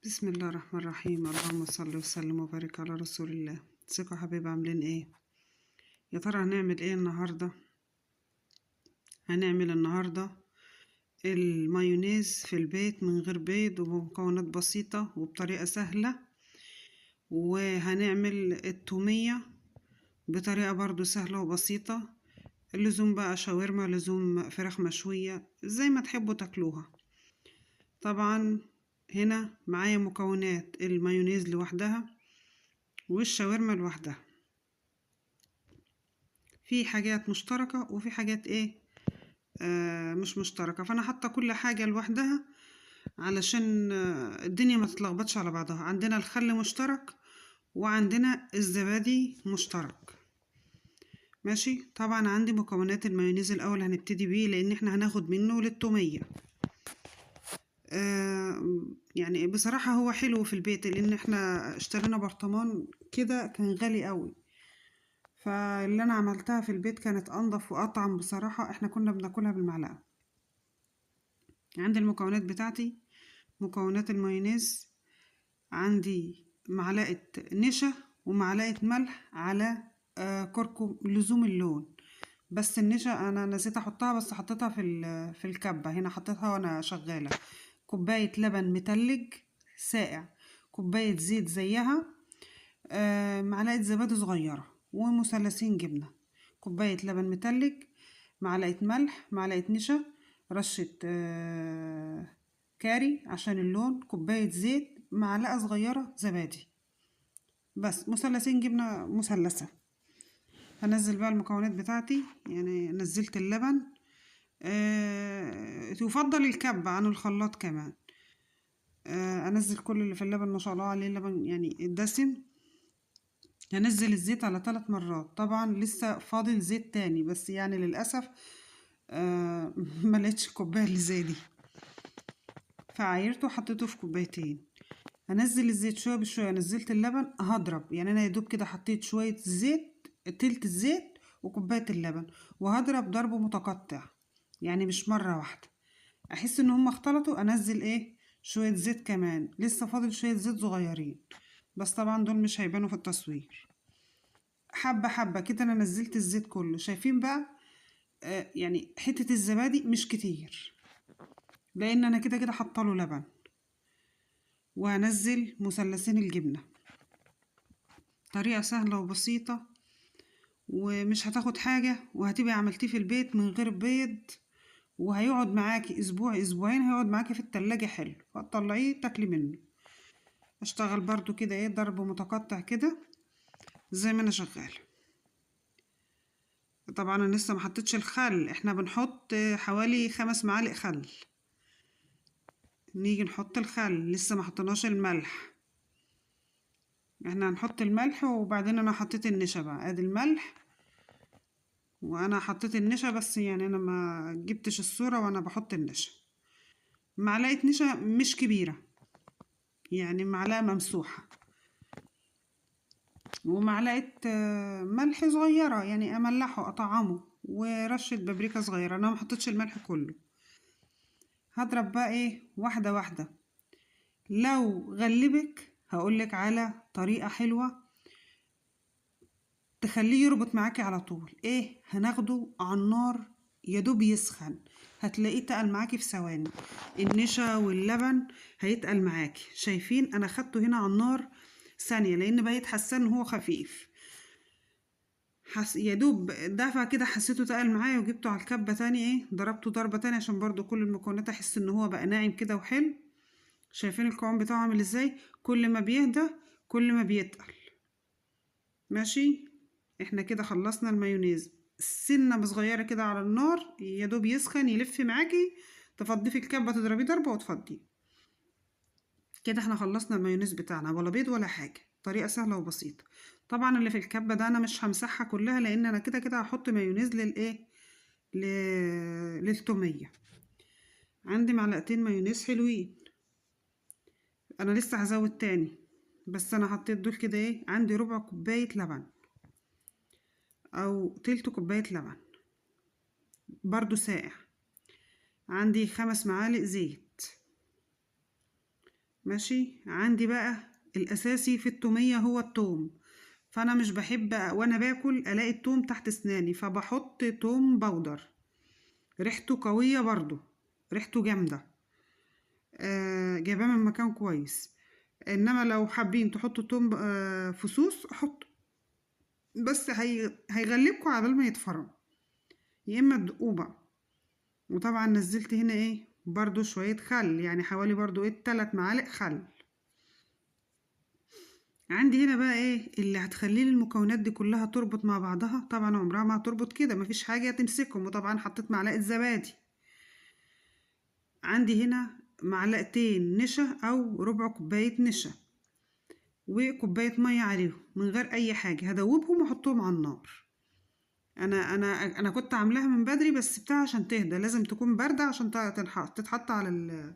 بسم الله الرحمن الرحيم. اللهم صل وسلم وبارك على رسول الله. ازيكم يا حبايبي، عاملين ايه؟ يا ترى هنعمل ايه النهارده؟ هنعمل النهارده المايونيز في البيت من غير بيض وبمكونات بسيطة وبطريقة سهلة، وهنعمل التومية بطريقة برضو سهلة وبسيطة. اللزوم بقى شاورما، لزوم فراخ مشوية، زي ما تحبوا تاكلوها. طبعا هنا معايا مكونات المايونيز لوحدها والشاورما لوحدها. في حاجات مشتركة وفي حاجات مش مشتركة، فانا حاطة كل حاجة لوحدها علشان الدنيا ما تتلخبطش على بعضها. عندنا الخل مشترك وعندنا الزبادي مشترك. ماشي. طبعا عندي مكونات المايونيز الاول هنبتدي بيه، لان احنا هناخد منه للتومية. يعني بصراحة هو حلو في البيت، لان احنا اشترينا برطمان كده كان غالي قوي، فاللي انا عملتها في البيت كانت انضف واطعم بصراحة. احنا كنا بناكلها بالمعلقة. عندي المكونات بتاعتي: مكونات المايونيز، عندي معلقة نشا ومعلقة ملح على كركم لزوم اللون. بس النشا انا نسيت احطها، بس حطيتها في الكبة هنا، حطيتها وانا شغالة. كوباية لبن متلج ساقع، كوباية زيت زيها، معلقة زبادي صغيرة، ومثلثين جبنة. كوباية لبن متلج، معلقة ملح، معلقة نشا، رشة كاري عشان اللون، كوباية زيت، معلقة صغيرة زبادي، بس مثلثين جبنة مثلثة. هنزل بقى المكونات بتاعتي. يعني نزلت اللبن، يفضل الكب عن الخلاط كمان. انزل كل اللي في اللبن، ما شاء الله عليه اللبن يعني الدسم. هنزل الزيت على 3 مرات. طبعا لسه فاضل زيت تاني، بس يعني للأسف ما لقيتش الكوباية اللي زي دي، فعايرته وحطيته في كوبايتين. هنزل الزيت شوية بشوية. نزلت اللبن هضرب، يعني انا يدوب كده حطيت شوية زيت، تلت الزيت وكوباية اللبن، وهضرب ضرب متقطع، يعني مش مرة واحدة. احس ان هم اختلطوا، انزل شوية زيت كمان. لسه فاضل شوية زيت صغيرين، بس طبعا دول مش هيبانوا في التصوير. حبة حبة كده انا نزلت الزيت كله. شايفين بقى؟ يعني حتة الزبادي مش كتير، لان انا كده كده حطاله لبن. وهنزل مثلثين الجبنة. طريقة سهلة وبسيطة، ومش هتاخد حاجة، وهتبقى عملتيه في البيت من غير بيض، وهيقعد معاكي اسبوع اسبوعين، هيقعد معاكي في التلاجة حلو، هتطلعيه تاكلي منه. اشتغل برضو كده ضرب متقطع كده زي ما انا شغالة. طبعا انا لسه ما حطيتش الخل، احنا بنحط حوالي 5 معالق خل. نيجي نحط الخل، لسه ما حطيناش الملح. احنا هنحط الملح وبعدين انا حطيت النشا بقى. ادي الملح وانا حطيت النشا، بس يعني انا ما جبتش الصورة وانا بحط النشا. معلقة نشا مش كبيرة، يعني معلقة ممسوحة، ومعلقة ملح صغيرة، يعني املحه اطعمه، ورشة بابريكا صغيرة. انا ما حطيتش الملح كله. هضرب بقى واحدة واحدة. لو غلبك هقولك على طريقة حلوة تخليه يربط معاكي على طول. هناخده على النار يدوب يسخن، هتلاقيه تقل معاكي في ثواني. النشا واللبن هيتقل معاكي. شايفين؟ انا خدته هنا على النار ثانية، لان بقيت حاسه ان هو خفيف. يدوب دفع كده، حسيته تقل معايا، وجبته على الكبة تاني. ضربته ضربة تانية عشان برضو كل المكونات احس ان هو بقى ناعم كده وحلو. شايفين القوام بتاعه عامل ازاي؟ كل ما بيهدى كل ما بيتقل. ماشي. احنا كده خلصنا المايونيز. سنة صغيرة كده على النار، يدوب يسخن يلف معاكي، تفضيه في الكبة، تضربيه ضربة وتفضيه. كده احنا خلصنا المايونيز بتاعنا، ولا بيض ولا حاجة. طريقة سهلة وبسيطة. طبعا اللي في الكبة ده انا مش همسحها كلها، لان انا كده كده هحط مايونيز للتومية. عندي معلقتين مايونيز حلوين. انا لسه هزود تاني، بس انا حطيت دول كده. عندي ربع كوباية لبن او تلت كوباية لبن برضو ساقع. عندي 5 معالق زيت. ماشي. عندي بقى الاساسي في التومية هو التوم، فانا مش بحب وانا باكل الاقي التوم تحت اسناني، فبحط توم باودر، ريحته قوية برضو، ريحته جامدة، جايباه من مكان كويس. انما لو حابين تحطوا توم فصوص حطوا، بس هيغلبكوا على بال ما يتفرم، يا اما تدقوه بقى. وطبعا نزلت هنا ايه برضو شوية خل، يعني حوالي برضو ايه 3 معالق خل. عندي هنا بقى ايه اللي هتخلي لي المكونات دي كلها تربط مع بعضها، طبعا عمرها ما هتربط كده، مفيش حاجة تمسكهم. وطبعا حطيت معلقة زبادي. عندي هنا معلقتين نشا او ربع كوباية نشا، وكوباية مية عليهم من غير اي حاجة، هدوبهم واحطهم على النار. انا كنت عاملاها من بدري بس بتاع عشان تهدى، لازم تكون باردة عشان تتحط على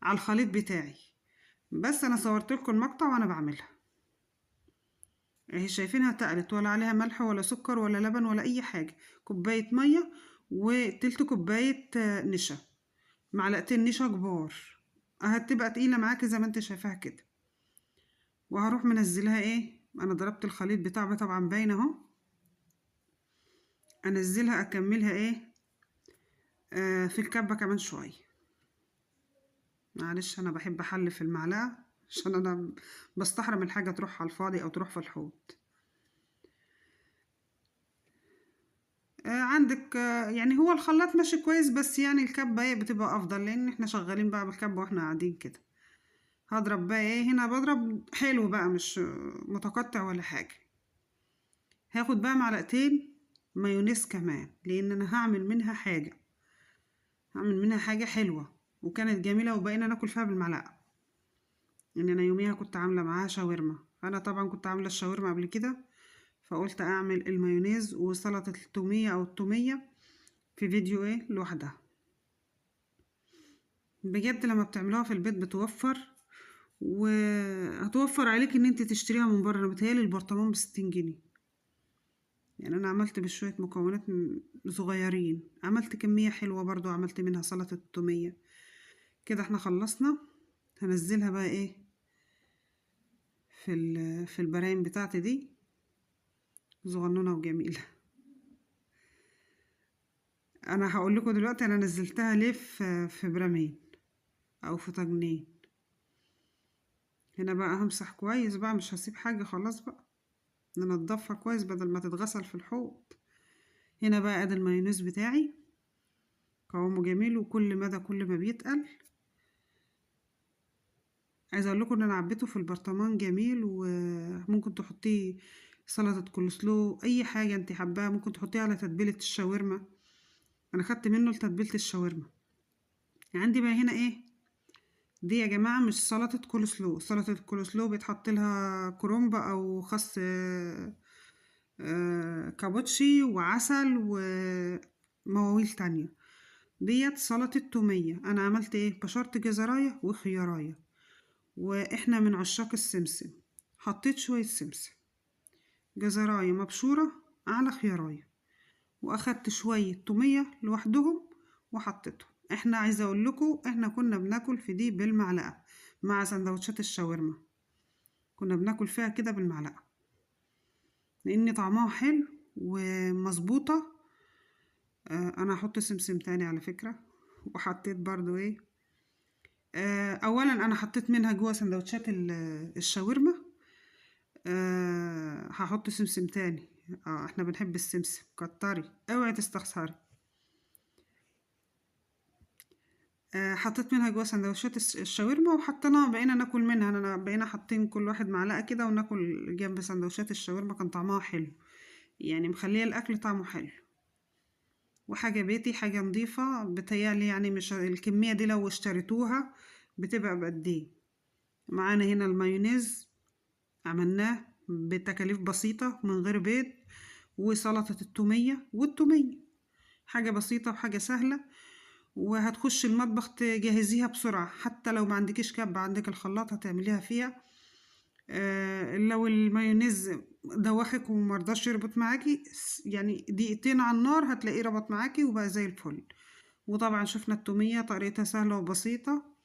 على الخليط بتاعي. بس انا صورت لكم المقطع وانا بعملها اهي، شايفينها تقلت، ولا عليها ملح ولا سكر ولا لبن ولا اي حاجة. كوباية مية وتلت كوباية نشا، معلقتين نشا كبار، هتبقى تقيلة معاكي زي ما انت شايفاها كده. وهروح منزلها ايه، انا ضربت الخليط بتاعها طبعا باين اهو، انزلها اكملها ايه في الكبة كمان شوية. معلش انا بحب احلف المعلقة عشان انا بستحرم الحاجة تروح على الفاضي او تروح في الحوض. عندك يعني هو الخلاط ماشي كويس، بس يعني الكبة ايه بتبقى افضل، لان احنا شغالين بقى بالكبة واحنا قاعدين كده. هضرب بقى ايه هنا، بضرب حلو بقى مش متقطع ولا حاجة. هاخد بقى معلقتين مايونيز كمان، لان انا هعمل منها حاجة حلوة وكانت جميلة، وبقينا ناكل فيها بالمعلقة. ان انا يوميها كنت عاملة معاها شاورما، فانا طبعا كنت عاملة الشاورما قبل كده، فقلت اعمل المايونيز وسلطة التومية او التومية في فيديو ايه لوحدها. بجد لما بتعملوها في البيت بتوفر، وهتوفر عليك ان انت تشتريها من بره. انا بتهيالي البرطمان ب60 جنيه، يعني انا عملت بشوية مكونات صغيرين، عملت كمية حلوة برضو، عملت منها سلطة التومية. كده احنا خلصنا. هنزلها بقى ايه في البرايم بتاعتي دي، صغنونة وجميلة. انا هقول لكم دلوقتي انا نزلتها ليه في برامين او في طاجنين. هنا بقى همسح كويس بقى، مش هسيب حاجة خلاص بقى، ننضفها كويس بدل ما تتغسل في الحوض. هنا بقى ادي المايونيز بتاعي، قوامه جميل وكل مدى كل ما بيتقل. عايزه اقول لكم ان انا عبيته في البرطمان جميل، وممكن تحطيه سلطه كولسلو، اي حاجه انت حباها ممكن تحطيها على تتبيله الشاورما. انا خدت منه لتتبيله الشاورما. عندي بقى هنا ايه دي يا جماعه، مش سلطه كولسلو. سلطه الكولسلو بيتحط لها كرومبا او خس كابوتشي وعسل ومواويل تانية. ديت سلطة تومية. انا عملت ايه، بشرت جزراية وخياراية، واحنا من عشاق السمسم، حطيت شوية سمسم، جزراية مبشورة على خياراية، واخدت شوية تومية لوحدهم وحطيتهم. احنا عايزة اقول لكم احنا كنا بناكل في دي بالمعلقة مع سندوتشات الشاورما، كنا بناكل فيها كده بالمعلقة لان طعمها حلو ومظبوطة. انا هحط سمسم تاني على فكرة. وحطيت برضو ايه اولا انا حطيت منها جوه سندوتشات الشاورما. هحط سمسم تاني. احنا بنحب السمسم، كتري اوعي تستخسري. حطيت منها جوه سندوتشات الشاورما، وحطينا بقينا ناكل منها. انا بقينا حاطين كل واحد معلقه كده وناكل جنب سندوتشات الشاورما. كان طعمها حلو، يعني مخليه الاكل طعمه حلو، وحاجه بيتي حاجه نظيفه. بتهيالي يعني مش الكميه دي لو اشتريتوها بتبقى بقد ايه. معانا هنا المايونيز عملناه بتكاليف بسيطة من غير بيض، وسلطة التومية والتومية حاجة بسيطة وحاجة سهلة. وهتخش المطبخ تجهزيها بسرعة، حتى لو ما عندكش كبة عندك الخلاط هتعمليها فيها. لو المايونيز دوخك ومرضاش يربط معاكي، يعني دقيقتين على النار هتلاقيه ربط معاكي وبقى زي الفل. وطبعا شفنا التومية طريقتها سهلة وبسيطة.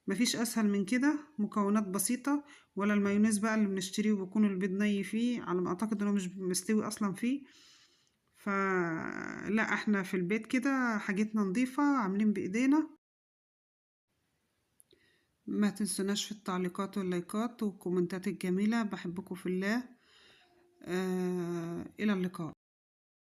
مفيش اسهل من كده، مكونات بسيطة. ولا المايونيز بقى اللي بنشتريه وبيكون البيض ني فيه، على ما اعتقد انه مش مستوي اصلا فيه. فلا، احنا في البيت كده حاجتنا نظيفة، عاملين بايدينا. ما تنسوناش في التعليقات واللايكات والكومنتات الجميلة، بحبكم في الله. إلى اللقاء.